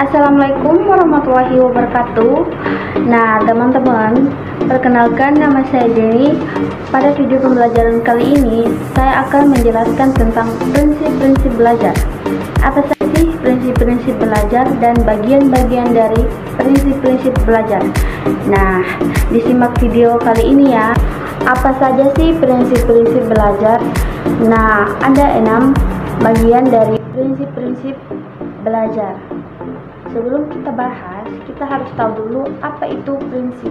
Assalamualaikum warahmatullahi wabarakatuh. Nah teman-teman, perkenalkan nama saya Jenny. Pada video pembelajaran kali ini saya akan menjelaskan tentang prinsip-prinsip belajar. Apa sih prinsip-prinsip belajar dan bagian-bagian dari prinsip-prinsip belajar? Nah, disimak video kali ini ya. Apa saja sih prinsip-prinsip belajar? Nah, ada 6 bagian dari prinsip-prinsip belajar. Sebelum kita bahas, kita harus tahu dulu apa itu prinsip.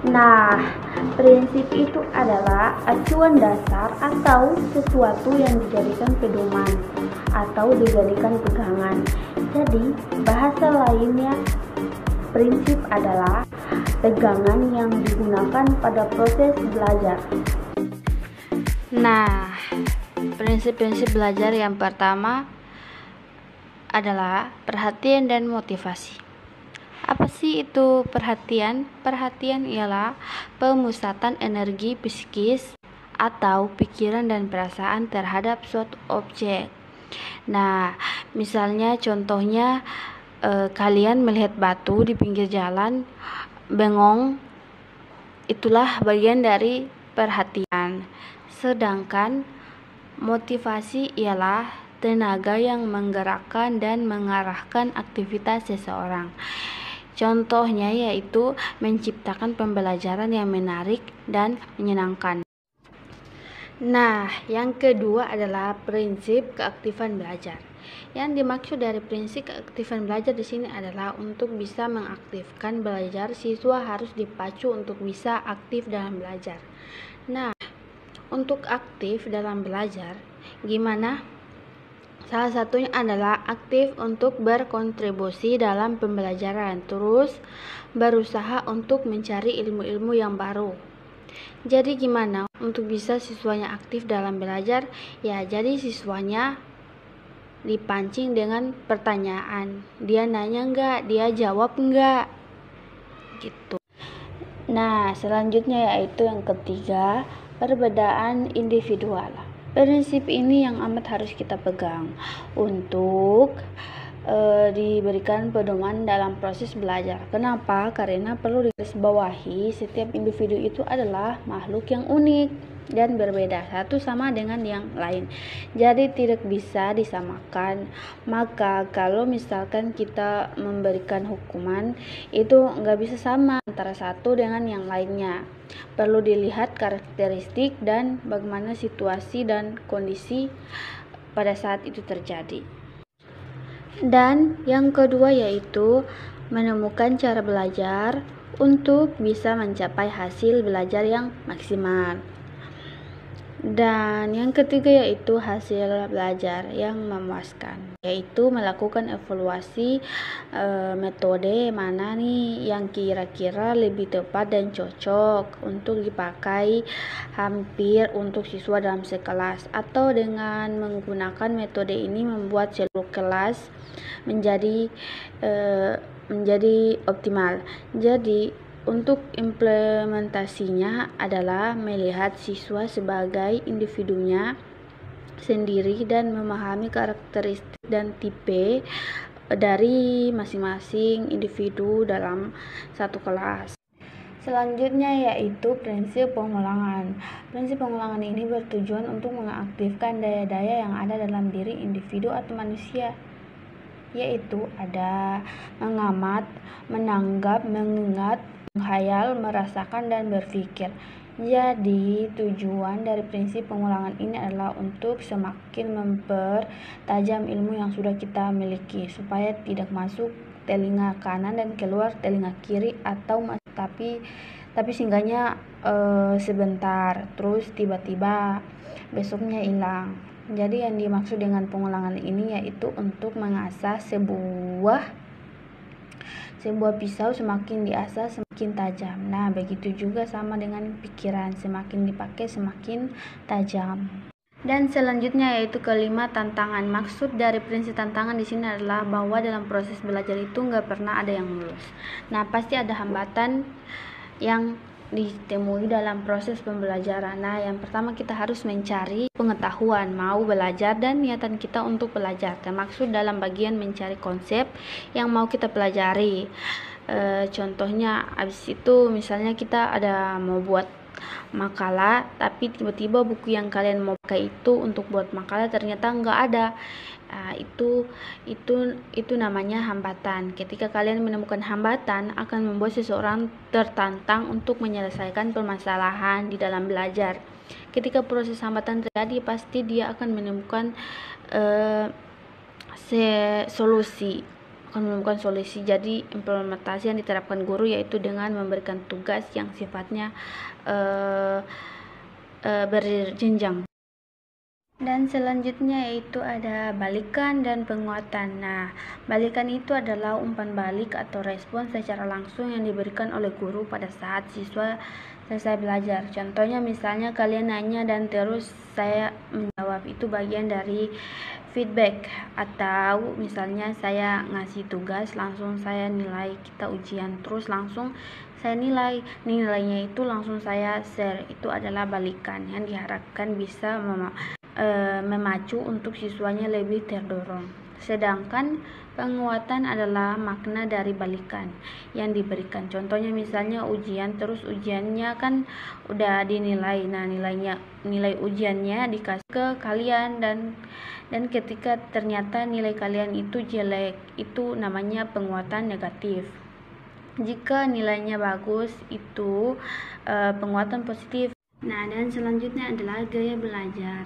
Nah, prinsip itu adalah acuan dasar atau sesuatu yang dijadikan pedoman atau dijadikan pegangan. Jadi, bahasa lainnya, prinsip adalah pegangan yang digunakan pada proses belajar. Nah, prinsip-prinsip belajar yang pertama adalah perhatian dan motivasi. Apa sih itu perhatian? Perhatian ialah pemusatan energi psikis atau pikiran dan perasaan terhadap suatu objek. Nah, misalnya contohnya kalian melihat batu di pinggir jalan, bengong, itulah bagian dari perhatian. Sedangkan motivasi ialah tenaga yang menggerakkan dan mengarahkan aktivitas seseorang. Contohnya yaitu menciptakan pembelajaran yang menarik dan menyenangkan. Nah, yang kedua adalah prinsip keaktifan belajar. Yang dimaksud dari prinsip keaktifan belajar di sini adalah untuk bisa mengaktifkan belajar, siswa harus dipacu untuk bisa aktif dalam belajar. Nah, untuk aktif dalam belajar, gimana? Salah satunya adalah aktif untuk berkontribusi dalam pembelajaran, terus berusaha untuk mencari ilmu-ilmu yang baru. Jadi gimana untuk bisa siswanya aktif dalam belajar? Ya, jadi siswanya dipancing dengan pertanyaan. Dia nanya enggak, dia jawab enggak, gitu. Nah, selanjutnya yaitu yang ketiga, perbedaan individual. Prinsip ini yang amat harus kita pegang untuk diberikan pedoman dalam proses belajar. Kenapa? Karena perlu digarisbawahi setiap individu itu adalah makhluk yang unik dan berbeda satu sama dengan yang lain. Jadi tidak bisa disamakan. Maka kalau misalkan kita memberikan hukuman, itu nggak bisa sama antara satu dengan yang lainnya. Perlu dilihat karakteristik dan bagaimana situasi dan kondisi pada saat itu terjadi. Dan yang kedua yaitu menemukan cara belajar untuk bisa mencapai hasil belajar yang maksimal. Dan yang ketiga yaitu hasil belajar yang memuaskan, yaitu melakukan evaluasi metode mana nih yang kira-kira lebih tepat dan cocok untuk dipakai hampir untuk siswa dalam sekelas, atau dengan menggunakan metode ini membuat seluruh kelas menjadi optimal. Jadi untuk implementasinya adalah melihat siswa sebagai individunya sendiri dan memahami karakteristik dan tipe dari masing-masing individu dalam satu kelas. Selanjutnya yaitu prinsip pengulangan. Prinsip pengulangan ini bertujuan untuk mengaktifkan daya-daya yang ada dalam diri individu atau manusia, yaitu ada mengamat, menanggap, mengingat, menghayal, merasakan, dan berpikir. Jadi tujuan dari prinsip pengulangan ini adalah untuk semakin mempertajam ilmu yang sudah kita miliki supaya tidak masuk telinga kanan dan keluar telinga kiri, atau masuk tapi singgahnya sebentar terus tiba-tiba besoknya hilang. Jadi yang dimaksud dengan pengulangan ini yaitu untuk mengasah sebuah pisau, semakin diasah semakin tajam. Nah, begitu juga sama dengan pikiran, semakin dipakai semakin tajam. Dan selanjutnya yaitu kelima, tantangan. Maksud dari prinsip tantangan di sini adalah bahwa dalam proses belajar itu nggak pernah ada yang mulus. Nah, pasti ada hambatan yang ditemui dalam proses pembelajaran. Nah, yang pertama kita harus mencari pengetahuan, mau belajar dan niatan kita untuk belajar. Termaksud dalam bagian mencari konsep yang mau kita pelajari. Contohnya abis itu misalnya kita ada mau buat makalah, tapi tiba-tiba buku yang kalian mau pakai itu untuk buat makalah ternyata nggak ada. Itu namanya hambatan. Ketika kalian menemukan hambatan, akan membuat seseorang tertantang untuk menyelesaikan permasalahan di dalam belajar. Ketika proses hambatan terjadi, pasti dia akan menemukan solusi. Jadi implementasi yang diterapkan guru yaitu dengan memberikan tugas yang sifatnya berjenjang. Dan selanjutnya yaitu ada balikan dan penguatan. Nah, balikan itu adalah umpan balik atau respon secara langsung yang diberikan oleh guru pada saat siswa selesai belajar. Contohnya misalnya kalian nanya dan terus saya menjawab, itu bagian dari feedback. Atau misalnya saya ngasih tugas langsung saya nilai, kita ujian terus langsung saya nilainya itu langsung saya share. Itu adalah balikan yang diharapkan bisa memacu untuk siswanya lebih terdorong. Sedangkan penguatan adalah makna dari balikan yang diberikan. Contohnya misalnya ujian, terus ujiannya kan udah dinilai. Nah, nilai ujiannya dikasih ke kalian dan ketika ternyata nilai kalian itu jelek, itu namanya penguatan negatif. Jika nilainya bagus, itu penguatan positif. Nah, dan selanjutnya adalah gaya belajar.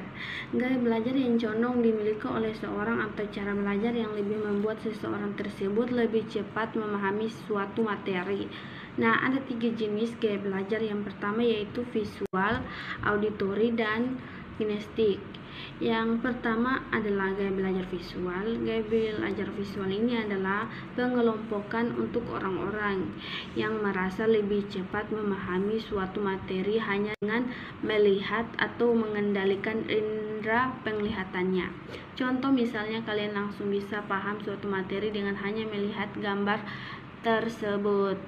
Gaya belajar yang condong dimiliki oleh seorang atau cara belajar yang lebih membuat seseorang tersebut lebih cepat memahami suatu materi. Nah, ada 3 jenis gaya belajar. Yang pertama yaitu visual, auditory, dan kinestetik. Yang pertama adalah gaya belajar visual. Gaya belajar visual ini adalah pengelompokan untuk orang-orang yang merasa lebih cepat memahami suatu materi hanya dengan melihat atau mengendalikan indera penglihatannya. Contoh misalnya kalian langsung bisa paham suatu materi dengan hanya melihat gambar tersebut.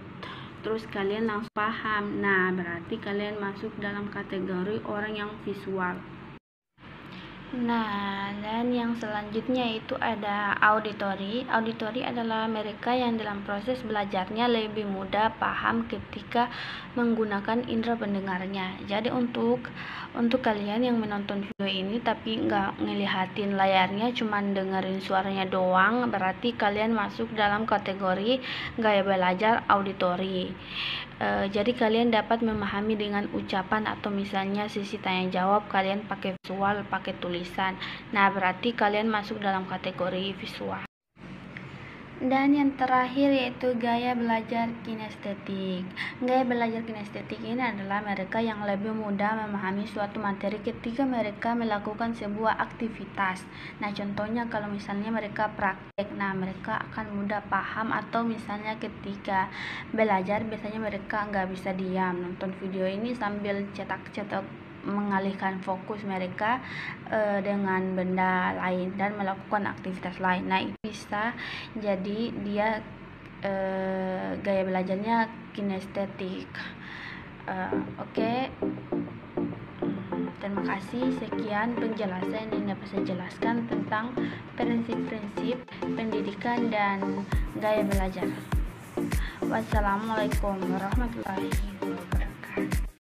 Terus kalian langsung paham. Nah, berarti kalian masuk dalam kategori orang yang visual. Nah, dan yang selanjutnya itu ada auditory. Auditory adalah mereka yang dalam proses belajarnya lebih mudah paham ketika menggunakan indera pendengarnya. Jadi untuk kalian yang menonton video ini tapi nggak ngelihatin layarnya, cuman dengerin suaranya doang, berarti kalian masuk dalam kategori gaya belajar auditory. Jadi kalian dapat memahami dengan ucapan atau misalnya sesi tanya jawab kalian pakai visual, pakai tulisan. Nah, berarti kalian masuk dalam kategori visual. Dan yang terakhir yaitu gaya belajar kinestetik. Gaya belajar kinestetik ini adalah mereka yang lebih mudah memahami suatu materi ketika mereka melakukan sebuah aktivitas. Nah, contohnya kalau misalnya mereka praktek, nah mereka akan mudah paham. Atau misalnya ketika belajar biasanya mereka nggak bisa diam, nonton video ini sambil cetak-cetak, mengalihkan fokus mereka dengan benda lain dan melakukan aktivitas lain. Nah, itu bisa jadi dia gaya belajarnya kinestetik. Oke. Terima kasih. Sekian penjelasan yang dapat saya jelaskan tentang prinsip-prinsip pendidikan dan gaya belajar. Wassalamualaikum warahmatullahi wabarakatuh.